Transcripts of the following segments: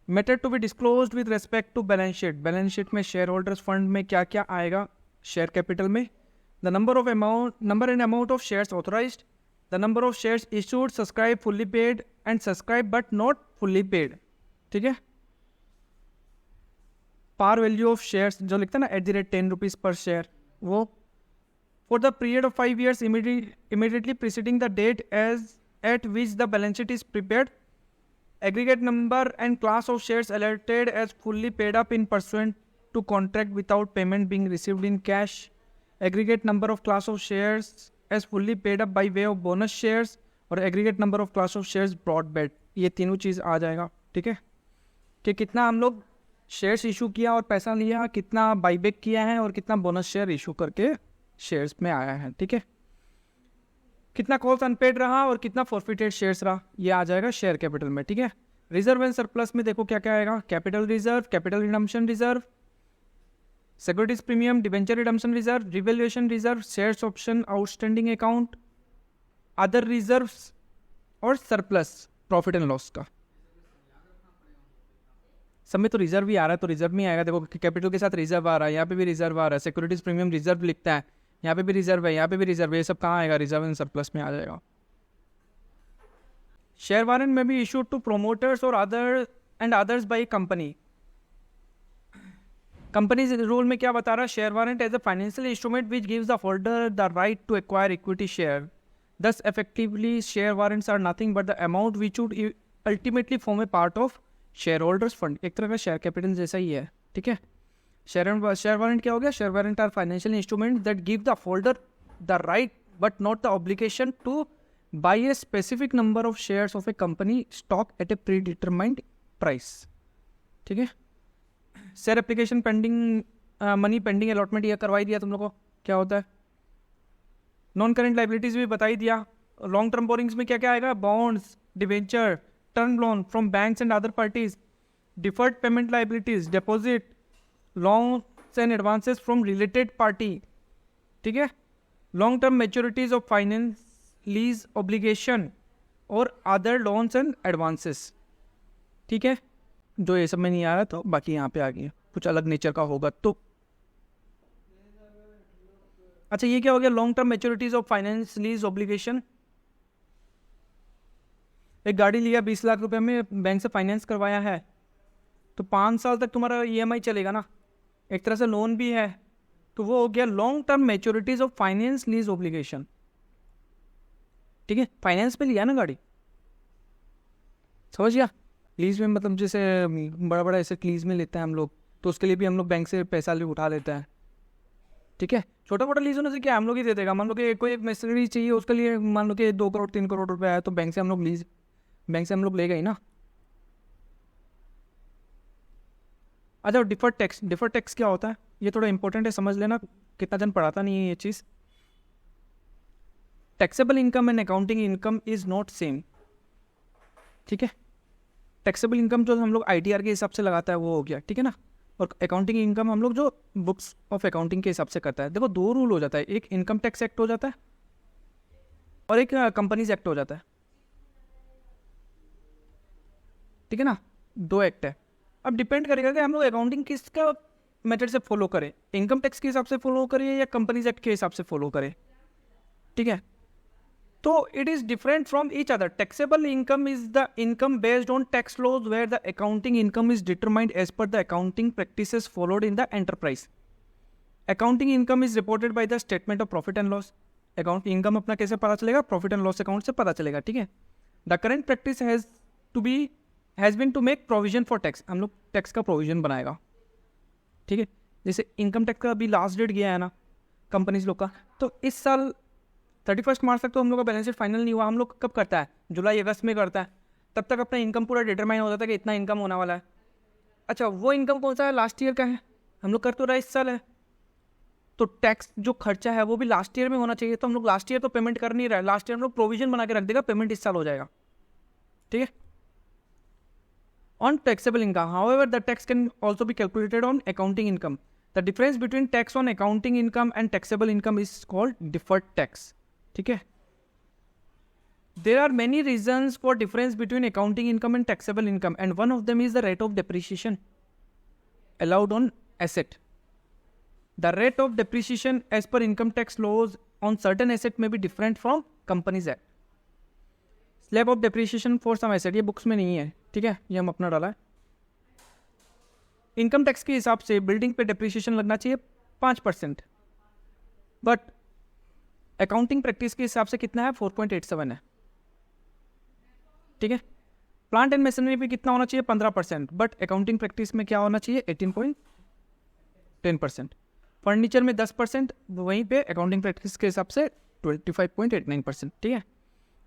Method to be disclosed with respect to balance sheet, balance sheet में share holders fund में क्या क्या आएगा शेयर कैपिटल में, the number and amount of shares authorised, the number of shares issued, subscribed, fully paid and subscribed but not fully paid, ठीक है। Par value of shares जो लिखता है ना @ 10 रुपीज पर शेयर, वो for the period of 5 years immediately preceding the date as at which the balance sheet is prepared, aggregate number and class of shares allotted as fully paid up in pursuant to contract without payment being received in cash, aggregate number of class of shares as fully paid up by way of bonus shares और aggregate number of class of shares brought back, ये तीनों चीज़ आ जाएगा, ठीक है, कि कितना हम लोग शेयर्स इशू किया और पैसा लिया, कितना बाईबैक किया है और कितना बोनस शेयर इशू करके शेयर्स में आया है, ठीक है, कितना कॉल्स अनपेड रहा और कितना फॉरफिटेड शेयर्स रहा, ये आ जाएगा शेयर कैपिटल में, ठीक है। रिजर्व एंड सरप्लस में देखो क्या क्या आएगा, capital reserve, capital redemption reserve, securities premium, debenture redemption reserve, revaluation reserve, shares option outstanding account, other reserves और सरप्लस प्रॉफिट एंड लॉस का। सब में तो रिजर्व ही आ रहा है, तो रिजर्व में आएगा, देखो कैपिटल के साथ रिजर्व आ रहा है, यहाँ पे भी रिजर्व आ रहा है, सिक्योरिटीज प्रीमियम रिजर्व लिखता है, यहाँ पे भी रिजर्व है, यहाँ पे भी रिजर्व है, ये सब कहाँ आएगा, रिजर्व एंड सरप्लस में आ जाएगा। शेयर वारंट में भी इशूड टू प्रोमोटर्स और others by company, company rule में क्या बता रहा है, share warrant as a financial instrument which gives the holder the right to acquire equity share, thus effectively share warrants are nothing but the amount which would ultimately form a part of shareholders fund, एक तरह का share capital जैसा ही है, ठीक है। Share warrant क्या हो गया, share warrant are financial instrument that give the holder the right but not the obligation to buy a specific number of shares of a company stock at a predetermined price, ठीक है। Share application pending, money pending allotment, ये करवाई दिया तुम लोग को, क्या होता है। नॉन करेंट लाइबिलिटीज भी बता ही दिया। लॉन्ग टर्म बोरिंग्स में क्या क्या आएगा, bonds, debenture, term loan from banks and other parties, deferred payment liabilities, deposit, loans and advances from related party, ठीक है। Long term maturities of finance lease obligation और अदर लोन्स एंड एडवांसेस, ठीक है। जो ये सब में नहीं आ रहा तो बाकी यहाँ पे आ गया, कुछ अलग नेचर का होगा तो। अच्छा ये क्या हो गया, long term maturities of finance lease obligation, एक गाड़ी लिया 20 लाख रुपए में, बैंक से फाइनेंस करवाया है, तो 5 साल तक तुम्हारा EMI चलेगा ना, एक तरह से लोन भी है, तो वो हो गया long term maturities of finance lease obligation, ठीक है। फाइनेंस पे लिया ना गाड़ी, समझ गया। लीज में मतलब जैसे बड़ा बड़ा ऐसे लीज में लेते हैं हम लोग, तो उसके लिए भी हम लोग बैंक से पैसा उठा लेते हैं, ठीक है। छोटा मोटा लीज होने से क्या हम लोग ही दे देगा, मान लो कि कोई एक मशीनरी चाहिए उसके लिए, मान लो कि 2 करोड़ 3 करोड़ रुपए आया, तो बैंक से हम लोग ले गए ना। अच्छा डिफर्ड टैक्स क्या होता है, ये थोड़ा इंपॉर्टेंट है, समझ लेना, कितना जन पढ़ाता नहीं है ये चीज़। Taxable income and accounting income is not same, ठीक है। टैक्सेबल इनकम जो हम लोग ITR के हिसाब से लगाता है वो हो गया, ठीक है ना, और अकाउंटिंग इनकम हम लोग जो बुक्स ऑफ अकाउंटिंग के हिसाब से करता है। देखो 2 रूल हो जाता है, एक इनकम टैक्स एक्ट हो जाता है और एक कंपनीज एक्ट हो जाता है, ठीक है ना, 2 एक्ट है। अब डिपेंड करेगा कि हम लोग अकाउंटिंग किसका मेथड से फॉलो करें, इनकम टैक्स के हिसाब से फॉलो करें या कंपनीज एक्ट के हिसाब से फॉलो करें, ठीक है। तो it is different from each other. Taxable income is the income based on tax laws where the accounting income is determined as per the accounting practices followed in the enterprise. Accounting income is reported by the statement of profit and loss. Account income अपना कैसे पता चलेगा, profit and loss account से पता चलेगा, ठीक है। The current practice has been to make provision for tax, हम लोग टैक्स का प्रोविजन बनाएगा, ठीक है। जैसे इनकम टैक्स का अभी लास्ट डेट गया है ना कंपनीज लोग का, तो इस साल 31 मार्च तक तो हम लोग का बैलेंस शीट फाइनल नहीं हुआ। हम लोग कब करता है, जुलाई अगस्त में करता है, तब तक अपना इनकम पूरा डिटरमाइन हो जाता है कि इतना इनकम होने वाला है। अच्छा वो इनकम कौन सा है, लास्ट ईयर का है, हम लोग कर तो रहा है इस साल है, तो टैक्स जो खर्चा है वो भी लास्ट ईयर में होना चाहिए, तो हम लोग लास्ट ईयर तो पेमेंट कर नहीं रहा है, लास्ट ईयर हम लोग प्रोविजन बना के रख देगा, पेमेंट इस साल हो जाएगा, ठीक है। On taxable income, however, the tax can also be calculated on accounting income. The difference between tax on accounting income and taxable income is called deferred tax. ठीक है, There are many reasons for difference between accounting income and taxable income, and one of them is the rate of depreciation allowed on asset. The rate of depreciation as per income tax laws on certain asset may be different from Companies Act. Slab of depreciation for some asset, ये books में नहीं है, ठीक है, ये हम अपना डाला है. इनकम टैक्स के हिसाब से बिल्डिंग पे डिप्रिसिएशन लगना चाहिए 5%, बट अकाउंटिंग प्रैक्टिस के हिसाब से कितना है 4.87 है, ठीक है. प्लांट एंड मशीनरी पे कितना होना चाहिए 15%, बट अकाउंटिंग प्रैक्टिस में क्या होना चाहिए 18.10%. फर्नीचर में 10%, वहीं पे अकाउंटिंग प्रैक्टिस के हिसाब से 25.89%, ठीक है.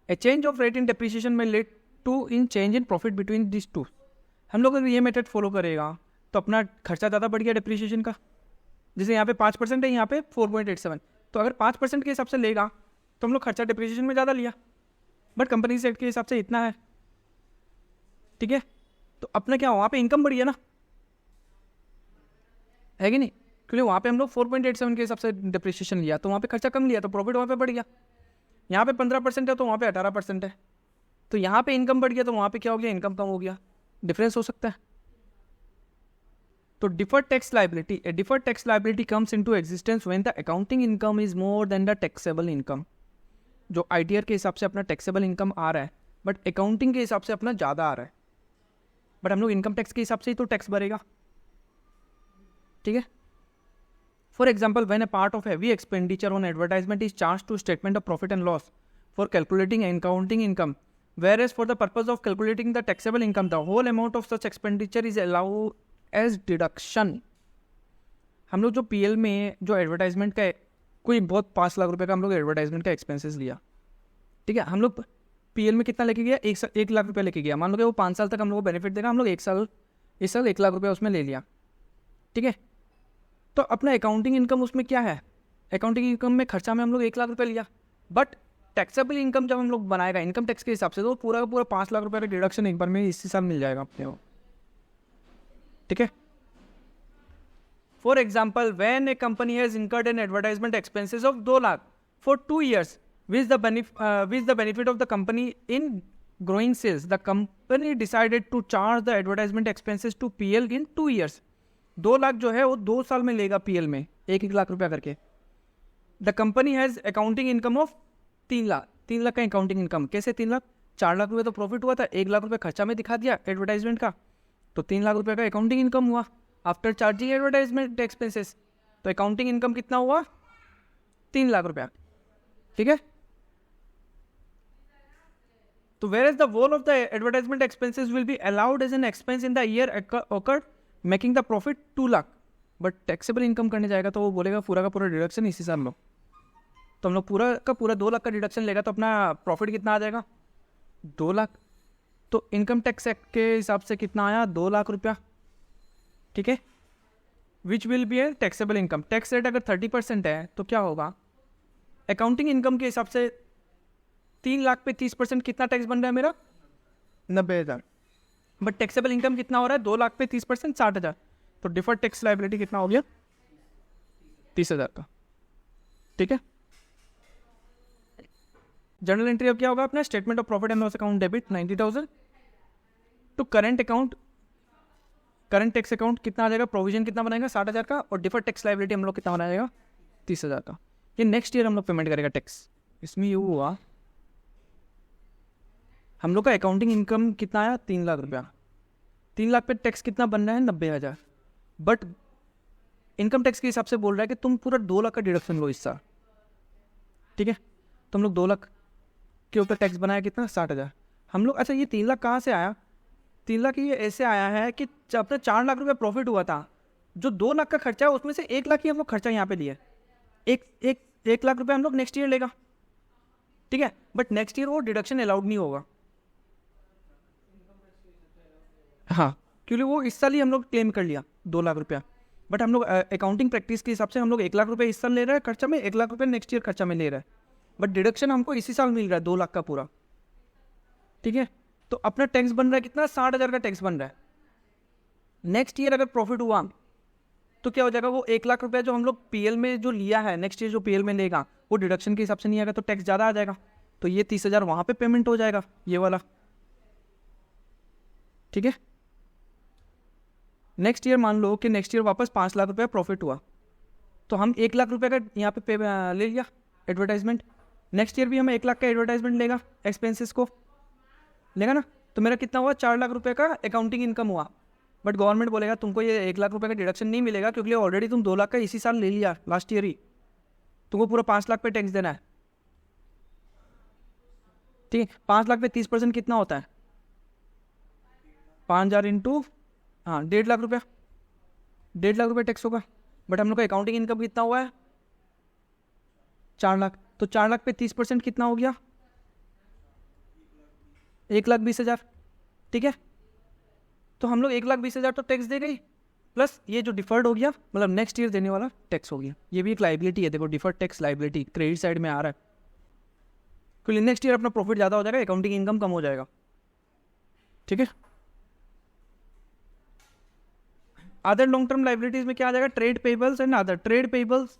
A change of rate in depreciation में led to in change in profit between this two. हम लोग अगर ये मेथड फॉलो करेगा तो अपना खर्चा ज़्यादा बढ़ गया डिप्रिसिएशन का. जैसे यहाँ पे 5% है, यहाँ पे 4.87, तो अगर 5% के हिसाब से लेगा तो हम लोग खर्चा डिप्रिसिएशन में ज़्यादा लिया, बट कंपनी सेट के हिसाब से इतना है, ठीक है. तो अपना क्या वहाँ पे इनकम बढ़ी है ना, है कि नहीं, क्योंकि वहाँ पे हम लोग 4.87 के हिसाब से डिप्रिसिएशन लिया, तो वहाँ पे खर्चा कम लिया तो प्रॉफिट वहाँ पे बढ़ गया. यहाँ पे 15% है तो वहाँ पे 18% है, तो यहाँ पे इनकम बढ़ गया तो वहाँ पे क्या हो गया, इनकम कम हो गया, डिफरेंस हो सकता है. तो deferred tax liability, A deferred tax liability comes into existence when the accounting income is more than the taxable income. जो आईटीआर के हिसाब से अपना टैक्सेबल इनकम आ रहा है, बट अकाउंटिंग के हिसाब से अपना ज़्यादा आ रहा है, बट हम लोग इनकम टैक्स के हिसाब से ही तो टैक्स भरेगा, ठीक है. For example, when a part of heavy expenditure on advertisement is charge to statement of profit and loss for calculating accounting income, whereas for the purpose of calculating the taxable income the whole amount of such expenditure is allowed as deduction. हम लोग जो PL में जो advertisement का कोई बहुत 5 लाख रुपए का हम लोग एडवर्टाइजमेंट का एक्सपेंसेस लिया, ठीक है, हम लोग पीएल में कितना लेके गया 1 लाख रुपये लेके गया. मान लो कि वो 5 साल तक हम लोग को बेनिफिट देगा, हम लोग इस साल 1 लाख रुपये उसमें ले लिया, ठीक है. तो अपना अकाउंटिंग इनकम उसमें क्या है, अकाउंटिंग इनकम में खर्चा में हम लोग 1 लाख रुपये लिया, बट टैक्सेबल इनकम जब हम लोग बनाएगा इनकम टैक्स के हिसाब से तो पूरा का पूरा 5 लाख रुपये का डिडक्शन एक बार में इसी साल मिल जाएगा अपने को, ठीक है. For example, when A company has incurred an advertisement expenses of 2 lakh for 2 years with the benefit of the company in growing sales, the company decided to charge the advertisement expenses to PL in 2 years. 2 lakh जो है वो 2 साल में लेगा PL में 1 लाख रुपया करके. The company has accounting income of 3 lakh. 3 lakh का अकाउंटिंग इनकम, कैसे 3 लाख, 4 लाख रुपये तो प्रॉफिट हुआ था, 1 लाख रुपये खर्चा में दिखा दिया एडवर्टाइजमेंट का, तो 3 लाख रुपये का अकाउंटिंग इनकम हुआ आफ्टर चार्जिंग एडवर्टाइजमेंट एक्सपेंसेस. तो अकाउंटिंग इनकम कितना हुआ 3 लाख रुपया, ठीक है. तो whereas the whole of the advertisement expenses will be allowed as an expense in the year occurred making the profit 2 lakh, but taxable income करने जाएगा तो वो बोलेगा पूरा का पूरा डिडक्शन इसी साल लो, तो हम लोग पूरा का पूरा 2 लाख का डिडक्शन लेगा तो अपना प्रॉफिट कितना आ जाएगा 2 लाख. तो इनकम टैक्स एक्ट के हिसाब से कितना आया 2 लाख रुपया, ठीक है. Which will be a taxable income. Tax rate अगर 30% है तो क्या होगा, अकाउंटिंग इनकम के हिसाब से 3 लाख पे 30% कितना टैक्स बन रहा है मेरा 90,000, बट टैक्सेबल इनकम कितना हो रहा है 2 लाख पे 30% 60,000, तो डिफर्ड टैक्स लायबिलिटी कितना हो गया 30,000 का, ठीक है. जर्नल एंट्री अब क्या होगा अपना statement of profit and loss account debit 90,000 to current account, current tax account कितना आ जाएगा, प्रोविजन कितना बनाएगा 60,000 का, और डिफर्ड टैक्स लायबिलिटी हम लोग कितना बनाएगा 30,000 का. ये नेक्स्ट ईयर हम लोग पेमेंट करेगा टैक्स. इसमें ये हुआ हम लोग का अकाउंटिंग इनकम कितना आया 3 लाख रुपया, 3 लाख पे टैक्स कितना बन रहा है 90,000, बट इनकम टैक्स के हिसाब से बोल रहा है कि तुम पूरा 2 लाख का डिडक्शन लो इस साल, ठीक है. तो हम लोग 2 लाख के ऊपर टैक्स बनाया कितना 60,000. हम लोग अच्छा ये 3 लाख कहाँ से आया, 3 लाख ये ऐसे आया है कि अपना 4 लाख रुपये प्रॉफिट हुआ था, जो 2 लाख का खर्चा है उसमें से 1 लाख ही हम लोग खर्चा यहाँ पे लिया, एक लाख रुपये हम लोग नेक्स्ट ईयर लेगा, ठीक है, बट नेक्स्ट ईयर वो डिडक्शन अलाउड नहीं होगा. हाँ, क्योंकि वो इस साल ही हम लोग क्लेम कर लिया 2 लाख रुपया, बट हम लोग अकाउंटिंग प्रैक्टिस के हिसाब से हम लोग 1 लाख रुपये इस साल ले रहे हैं खर्चा में, 1 लाख रुपये नेक्स्ट ईयर खर्चा में ले रहा है, बट डिडक्शन हमको इसी साल मिल रहा है 2 लाख का पूरा, ठीक है. तो अपना टैक्स बन रहा है कितना 60,000 का टैक्स बन रहा है. नेक्स्ट ईयर अगर प्रॉफिट हुआ तो क्या हो जाएगा, वो 1 लाख रुपया जो हम लोग पीएल में जो लिया है नेक्स्ट ईयर जो पीएल में लेगा वो डिडक्शन के हिसाब से नहीं आएगा तो टैक्स ज़्यादा आ जाएगा, तो ये 30,000 वहाँ पे पेमेंट हो जाएगा, ये वाला, ठीक है। नेक्स्ट ईयर मान लो कि नेक्स्ट ईयर वापस 5 लाख रुपये प्रॉफिट हुआ, तो हम 1 लाख रुपये का यहाँ पे ले लिया एडवर्टाइजमेंट। नेक्स्ट ईयर भी हमें 1 लाख का एडवर्टाइजमेंट लेगा, एक्सपेंसेस को लेगा ना, तो मेरा कितना हुआ, 4 लाख रुपये का अकाउंटिंग इनकम हुआ। बट गवर्नमेंट बोलेगा तुमको ये 1 लाख रुपये का डिडक्शन नहीं मिलेगा, क्योंकि ऑलरेडी तुम 2 लाख का इसी साल ले लिया, लास्ट ईयर ही, तुमको पूरा 5 लाख पे टैक्स देना है, ठीक है। 5 लाख पे 30% कितना होता है, 5,000 इंटू, हाँ 1.5 लाख रुपया, 1.5 लाख रुपये टैक्स होगा। बट हम लोग का अकाउंटिंग इनकम कितना हुआ है, 4 लाख, तो 4 लाख पे 30% कितना हो गया, 1,20,000, ठीक है। तो हम लोग 1,20,000 तो टैक्स दे गई, प्लस ये जो डिफर्ड हो गया, मतलब नेक्स्ट ईयर देने वाला टैक्स हो गया। ये भी एक लाइबिलिटी है, देखो deferred tax liability credit side में आ रहा है, क्योंकि नेक्स्ट ईयर अपना प्रॉफिट ज़्यादा हो जाएगा, अकाउंटिंग इनकम कम हो जाएगा, ठीक है। अदर लॉन्ग टर्म लाइबिलिटीज में क्या आ जाएगा, trade payables and other. Trade payables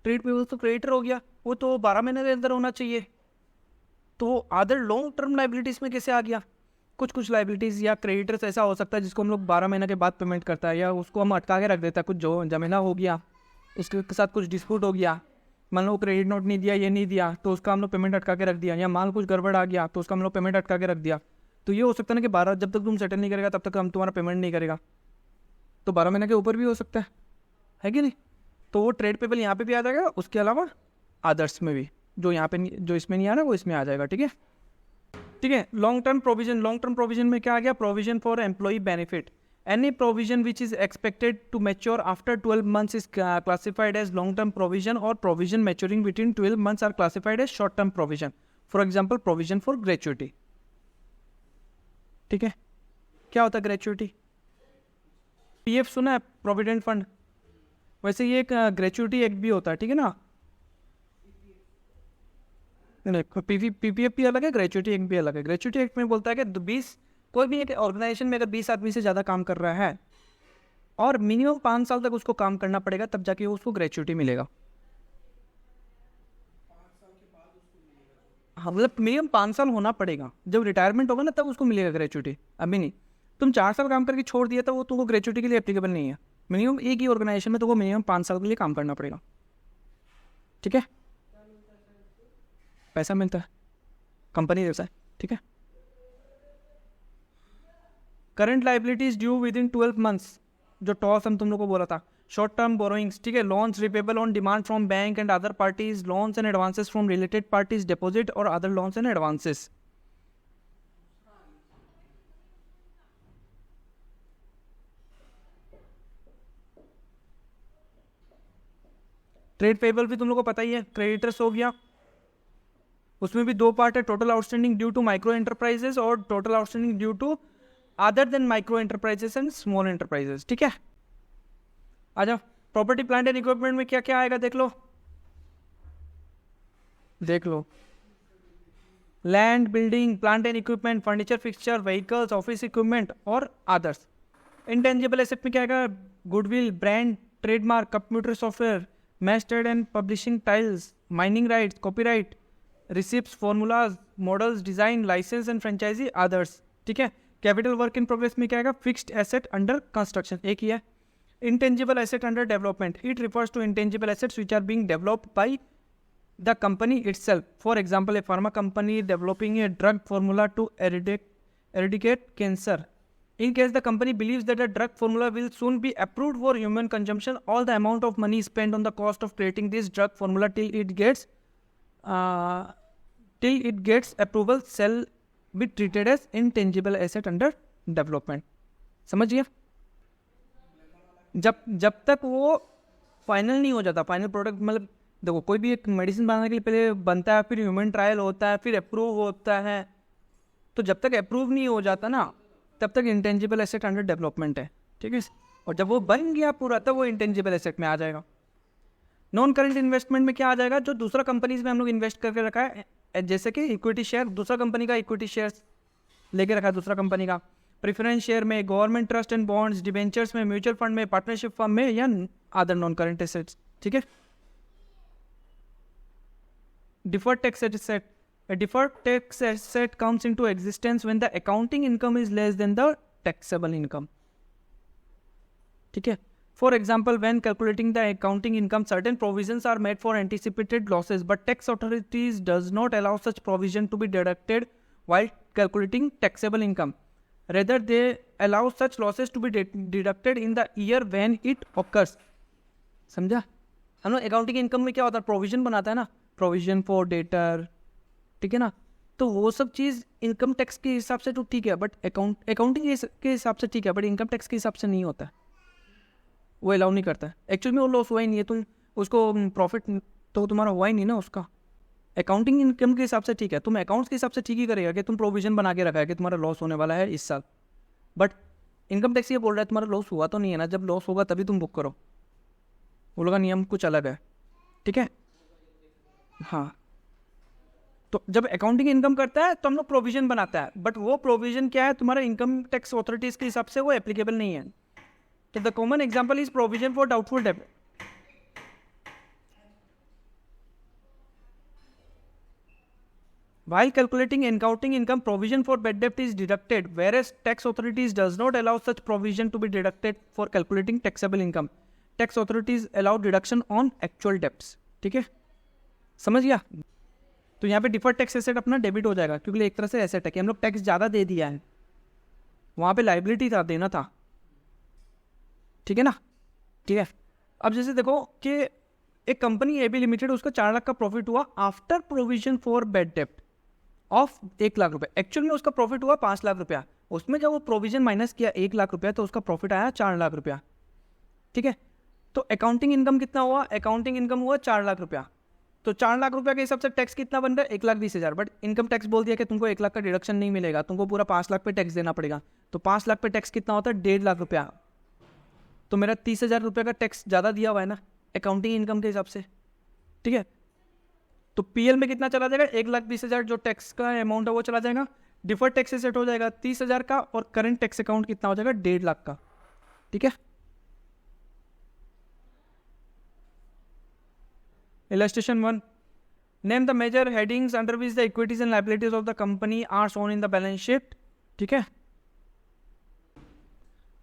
तो क्रेडिटर हो गया, वो तो 12 महीने के अंदर होना चाहिए, तो अदर लॉन्ग टर्म लाइबिलिटीज में कैसे आ गया। कुछ लाइबिलिटीज या क्रेडिटर्स ऐसा हो सकता है जिसको हम लोग 12 महीने के बाद पेमेंट करता है, या उसको हम अटका के रख देता है, कुछ जो जमीना हो गया उसके साथ कुछ डिस्प्यूट हो गया, मान लो क्रेडिट नोट नहीं दिया, ये नहीं दिया, तो उसका हम लोग पेमेंट अटका के रख दिया, या माल कुछ गड़बड़ आ गया तो उसका हम लोग पेमेंट अटका के रख दिया। तो ये हो सकता है ना कि 12, जब तक तुम सेटल नहीं करेगा तब तक हम तुम्हारा पेमेंट नहीं करेगा, तो 12 महीने के ऊपर भी हो सकता है कि नहीं। तो वो ट्रेड पेबल यहाँ पे भी आ जाएगा, उसके अलावा अदर्स में भी, जो यहाँ पे जो इसमें नहीं आ रहा वो इसमें आ जाएगा, ठीक है, ठीक है। लॉन्ग टर्म प्रोविजन में क्या आ गया, provision for employee benefit. Any provision which is expected to mature after 12 months is classified as long term provision, और provision maturing between 12 months are classified as short term provision. For example provision for gratuity, ठीक है। क्या होता है gratuity, PF सुना है, provident fund, वैसे ये एक ग्रेचुइटी एक्ट भी होता है, ठीक है ना। पीपीएफ भी अलग है, ग्रेचुइटी एक्ट भी अलग है। ग्रेचुइटी एक्ट में बोलता है कि 20, कोई भी एक ऑर्गेनाइजेशन में अगर 20 आदमी से ज़्यादा काम कर रहा है और मिनिमम 5 साल तक उसको काम करना पड़ेगा, तब जाके उसको ग्रेचुइटी मिलेगा। हाँ, मतलब मिनिमम 5 साल होना पड़ेगा, जब रिटायरमेंट होगा ना तब उसको मिलेगा ग्रेचुइटी, अभी नहीं। तुम 4 साल काम करके छोड़ दिया तो वो तुमको ग्रेचुइटी के लिए एप्लीकेबल नहीं है। मिनिमम एक ही ऑर्गेनाइजेशन में तो वो मिनिमम 5 साल के लिए काम करना पड़ेगा, ठीक है। पैसा मिलता है, कंपनी देता है, ठीक है। Current liabilities due with in 12 months, जो टॉस हम तुम लोग को बोला था। शॉर्ट टर्म बोरोइंग्स, ठीक है, loans repayable on demand from bank and other parties, loans and advances from related parties, deposit और other loans and advances. Trade payable भी तुम लोग को पता ही है, क्रेडिटर्स हो गया, उसमें भी 2 पार्ट है, total outstanding due to micro enterprises और total outstanding due to other than micro enterprises and small enterprises, ठीक है। आ जाओ, प्रॉपर्टी प्लांट एंड इक्विपमेंट में क्या क्या आएगा, देख लो। Land, building, plant and equipment, furniture, fixture, vehicles, office equipment और अदर्स। इंटेंजिबल एसेट में क्या आएगा, goodwill, brand, trademark, computer software, mastheads and publishing titles, mining rights, copyright, receipts, formulas, models, design, licence and franchisee, others, ठीक है। Capital work in progress में क्या आएगा, fixed asset under construction, एक ही है। Intangible asset under development, it refers to intangible assets which are being developed by the company itself. For example, a pharma company developing a drug formula to eradicate cancer. In case the company believes that a drug formula will soon be approved for human consumption, all the amount of money spent on the cost of creating this drug formula till it gets approval shall be treated as intangible asset under development. समझ गया। जब तक वो final नहीं हो जाता, final product, मतलब देखो कोई भी एक मेडिसिन बनाने के लिए पहले बनता है, फिर ह्यूमन ट्रायल होता है, फिर अप्रूव होता है, तो जब तक अप्रूव नहीं हो जाता ना तब तक इंटेंजिबल एसेट अंडर डेवलपमेंट है, ठीक है। और जब वो बन गया पूरा तब वो इंटेंजिबल एसेट में आ जाएगा। नॉन करंट इन्वेस्टमेंट में क्या आ जाएगा, जो दूसरा कंपनीज में हम लोग इन्वेस्ट करके रखा है, जैसे कि इक्विटी शेयर, दूसरा कंपनी का इक्विटी शेयर लेके रखा है दूसरा कंपनी का, प्रेफरेंस शेयर में, government trust and bonds, debentures में, म्यूचुअल फंड में, पार्टनरशिप फर्म में, या अदर नॉन करंट एसेट्स, ठीक है। Deferred tax asset, A deferred tax asset comes into existence when the accounting income is less than the taxable income. ठीक है. For example, when calculating the accounting income, certain provisions are made for anticipated losses, but tax authorities does not allow such provision to be deducted while calculating taxable income. Rather, they allow such losses to be deducted in the year when it occurs. समझा? हम लोग accounting income में क्या होता है, provision बनाता है ना, प्रोविजन फॉर डेटर, ठीक है ना, तो वो सब चीज़ इनकम टैक्स के हिसाब से तो ठीक है, बट अकाउंटिंग के हिसाब से ठीक है, बट इनकम टैक्स के हिसाब से नहीं होता है, वो अलाउ नहीं करता है. एक्चुअल में वो लॉस हुआ ही नहीं है, तुम उसको प्रॉफिट तो तुम्हारा हुआ ही नहीं ना उसका. अकाउंटिंग इनकम के हिसाब से ठीक है, तुम अकाउंट्स के हिसाब से ठीक ही करेगा कि तुम प्रोविजन बना के रखा है कि तुम्हारा लॉस होने वाला है इस साल, बट इनकम टैक्स ये बोल रहा है तुम्हारा लॉस हुआ तो नहीं है ना, जब लॉस होगा तभी तुम बुक करो. वो लोग का नियम कुछ अलग है, ठीक है. हाँ, तो जब अकाउंटिंग इनकम करता है तो हम लोग प्रोविजन बनाता है, बट वो प्रोविजन क्या है तुम्हारा इनकम टैक्स अथॉरिटीज़ के हिसाब से वो एप्लीकेबल नहीं है. तो the common example is provision for doubtful debt. While calculating accounting income, provision for bad debt is deducted, whereas tax authorities does not allow such provision to be deducted for calculating taxable income. Tax authorities allow deduction on actual debts. ठीक है, समझ गया. तो यहाँ पे deferred tax asset अपना debit हो जाएगा, क्योंकि एक तरह से एसेट है कि हम लोग टैक्स ज़्यादा दे दिया है, वहाँ पे लाइबिलिटी था, देना था, ठीक है ना. ठीक है, अब जैसे देखो कि एक कंपनी ए बी लिमिटेड, उसका 4 लाख का प्रॉफिट हुआ आफ्टर प्रोविजन फॉर बैड डेप्ट ऑफ 1 लाख रुपए. एक्चुअल में उसका प्रॉफिट हुआ 5 लाख रुपया, उसमें जब वो प्रोविजन माइनस किया 1 लाख रुपया तो उसका प्रॉफिट आया 4 लाख रुपया. ठीक है, तो अकाउंटिंग इनकम कितना हुआ, अकाउंटिंग इनकम हुआ 4 लाख रुपया. तो 4 लाख रुपया के हिसाब से टैक्स कितना बन रहा है, 1,20,000. बट इनकम टैक्स बोल दिया कि तुमको 1 लाख का डिडक्शन नहीं मिलेगा, तुमको पूरा 5 लाख पे टैक्स देना पड़ेगा. तो 5 लाख पे टैक्स कितना होता है, 1.5 लाख रुपया. तो मेरा 30,000 रुपये का टैक्स ज़्यादा दिया हुआ है ना अकाउंटिंग इनकम के हिसाब से. ठीक है, तो पीएल में कितना चला जाएगा, 1,20,000 जो टैक्स का अमाउंट है वो चला जाएगा. डिफर्ड टैक्स सेट हो जाएगा 30,000 का, और करंट टैक्स अकाउंट कितना हो जाएगा, 1.5 लाख का. ठीक है, illustration 1. Name the major headings under which the equities and liabilities of the company are shown in the balance sheet. ठीक है,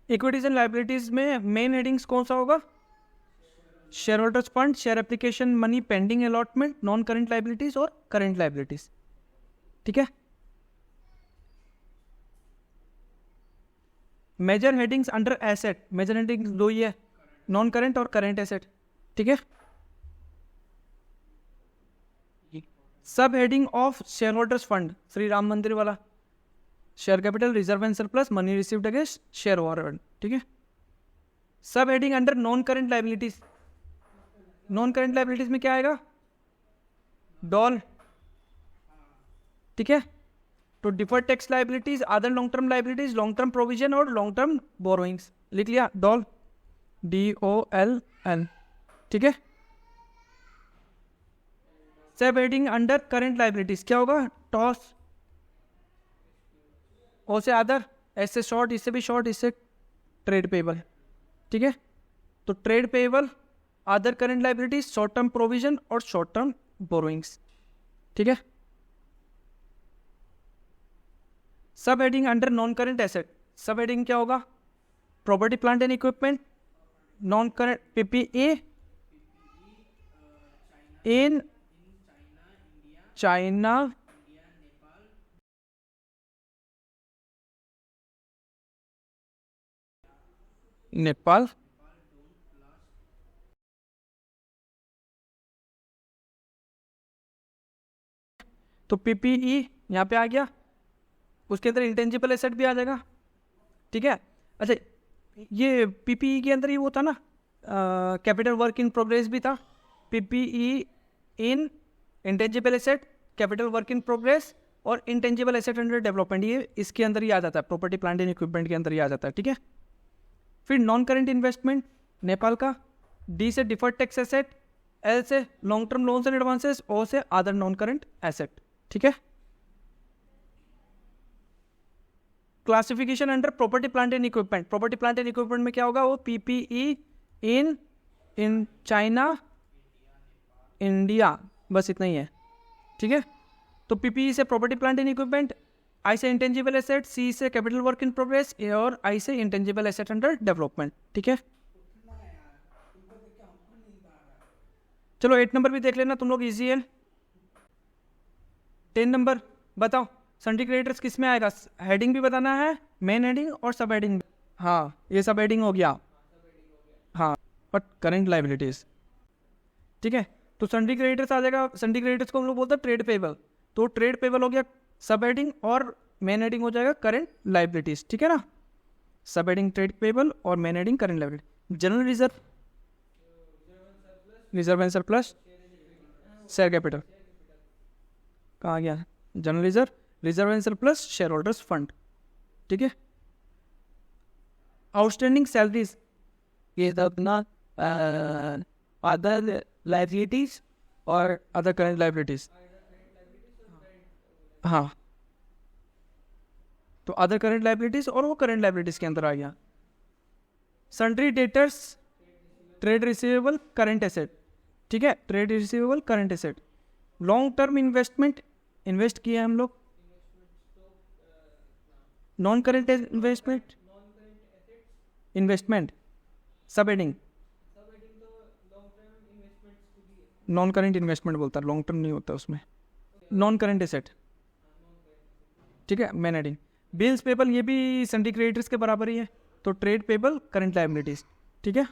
इक्विटीज एंड लायबिलिटीज में मेन हेडिंग्स कौन सा होगा, share holders fund, share application money, pending allotment, non current liabilities और current liabilities. ठीक है, major headings under asset, major headings दो ही है, नॉन करंट और करंट एसेट. ठीक है, सब heading of share holders fund, Shri Ram मंदिर वाला, share capital, reserve and surplus, money received against share warrant. ठीक है, सब heading under non current liabilities, non current liabilities में क्या आएगा, डॉल. ठीक है, तो deferred tax liabilities, other long term liabilities, long term provision और लॉन्ग टर्म बोरोइंग्स. लिख लिया, डॉल, DOLL. ठीक है, सब हेडिंग अंडर करंट लायबिलिटीज क्या होगा, टॉस, ओ से अदर, एस से शॉर्ट, इससे भी शॉर्ट, इससे ट्रेड पेबल. ठीक है, तो trade payable, other current liabilities, short term provision और शॉर्ट टर्म बोरोइंग्स. ठीक है, सब heading under non current asset, सब हेडिंग क्या होगा, property plant and equipment, non current PPE in China, Nepal, तो PPE यहाँ पे आ गया, उसके अंदर इंटेंजिबल एसेट भी आ जाएगा. ठीक है, अच्छा ये PPE के अंदर ही वो था ना, कैपिटल वर्क इन प्रोग्रेस भी था, PPE in intangible asset, capital work in progress और इंटेंजिबल एसेट अंडर डेवलपमेंट, ये इसके अंदर ही आ जाता है, प्रॉपर्टी प्लांट एंड इक्विपमेंट के अंदर ही आ जाता है. ठीक है, फिर नॉन करंट इन्वेस्टमेंट नेपाल का, D से डिफर्ड टैक्स एसेट, L से long term loans and advances, O से अदर नॉन करंट एसेट. ठीक है, classification under property plant and equipment, property plant and equipment में क्या होगा, वो PPE इन चाइना, इंडिया, बस इतना ही है. ठीक है, तो पीपी से प्रॉपर्टी प्लांट एंड इक्विपमेंट, आई से इंटेंजिबल एसेट, सी से कैपिटल वर्क इन प्रोग्रेस, ए और आई से इंटेंजिबल एसेट अंडर डेवलपमेंट। ठीक है, चलो 8 नंबर भी देख लेना तुम लोग, इजी है। 10 नंबर बताओ, सन्ड्री क्रेडिटर्स किस में आएगा? हेडिंग भी बताना है, मेन हेडिंग और सब हेडिंग। हाँ, ये सब हेडिंग हो गया। हाँ, बट करेंट लाइबिलिटीज। ठीक है, तो सन्ड्री क्रेडिटर्स आ जाएगा। सन्ड्री क्रेडिटर्स को हम लोग बोलते हैं ट्रेड पेबल, तो ट्रेड पेबल हो गया सब हेडिंग, और मेन हेडिंग हो जाएगा करंट लाइबिलिटीज। ठीक है ना, सब हेडिंग ट्रेड पेबल और main heading current liability. General reserve, reserve and surplus, share capital कहाँ गया? General reserve, reserve and surplus, share holders fund. ठीक है, आउटस्टैंडिंग सैलरीज, ये सब ना अदर लाइबिलिटीज और अदर करंट लाइबिलिटीज। हाँ, तो अदर करंट लाइबिलिटीज और वो करंट लाइबिलिटीज के अंदर आ गया। Sundry debtors, trade receivable, current asset. ठीक है, trade receivable, current asset. Long term investment, invest किया हम लोग। नॉन करंट इन्वेस्टमेंट, इन्वेस्टमेंट सब हेडिंग, नॉन करंट इन्वेस्टमेंट बोलता है, लॉन्ग टर्म नहीं होता उसमें। Non current asset. ठीक है, मेन हेडिंग। बिल्स पेबल, ये भी सन्ड्री क्रेडिटर्स के बराबर ही है, तो ट्रेड पेबल, करंट लायबिलिटीज। ठीक है,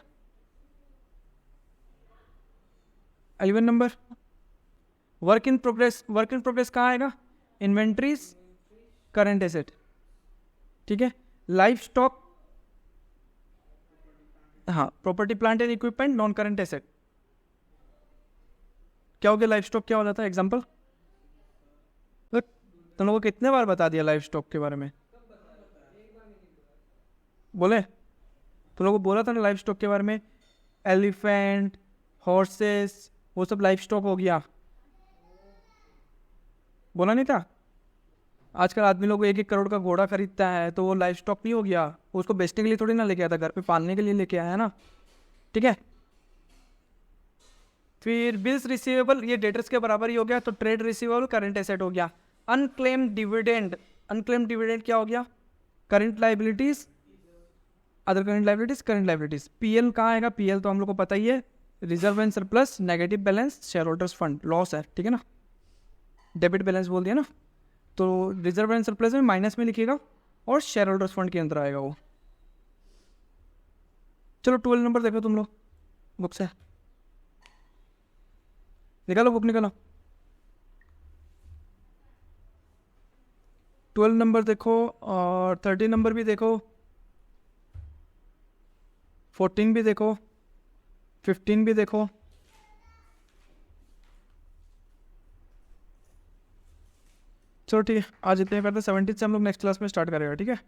11 number work in progress. Work in progress कहाँ आएगा? Inventories, current asset. ठीक है, लाइफ स्टॉक, हाँ, property plant and equipment, non current asset. क्या हो गया लाइफ स्टॉक? क्या हो जाता है? एग्जाम्पल तुम लोगों को कितने बार बता दिया लाइफ स्टॉक के बारे में? बोले तुम लोगों को बोला था ना लाइफ स्टॉक के बारे में, एलिफेंट, हॉर्सेस, वो सब लाइफ स्टॉक हो गया। बोला नहीं था? आजकल आदमी लोग 1-1 करोड़ का घोड़ा खरीदता है, तो वो लाइफ स्टॉक नहीं हो गया? उसको बेचने के लिए थोड़ी ना लेके आया था, घर पे पालने के लिए लेके आया है ना। ठीक है, फिर बिल्स रिसीवेबल, ये डेटर्स के बराबर ही हो गया, तो ट्रेड रिसीवेबल करंट एसेट हो गया। अनक्लेम्ड डिविडेंड, अनक्लेम्ड डिविडेंड क्या हो गया? Current liabilities, other current liabilities, current liabilities. PL कहाँ आएगा? पीएल तो हम लोग को पता ही है, reserve and surplus, negative balance, share holders fund, loss है। ठीक है ना, डेबिट बैलेंस बोल दिया ना, तो रिजर्व एंड सरप्लस में माइनस में लिखिएगा और शेयर होल्डर्स फंड के अंदर आएगा वो। चलो 12 नंबर देखो तुम लोग बुक से, निकालो बुक, निकालो। 12 नंबर देखो और 13 नंबर भी देखो, 14 भी देखो, 15 भी देखो। चलो ठीक है, आज इतने करते हैं। 17 से हम लोग नेक्स्ट क्लास में स्टार्ट करेगा। ठीक है।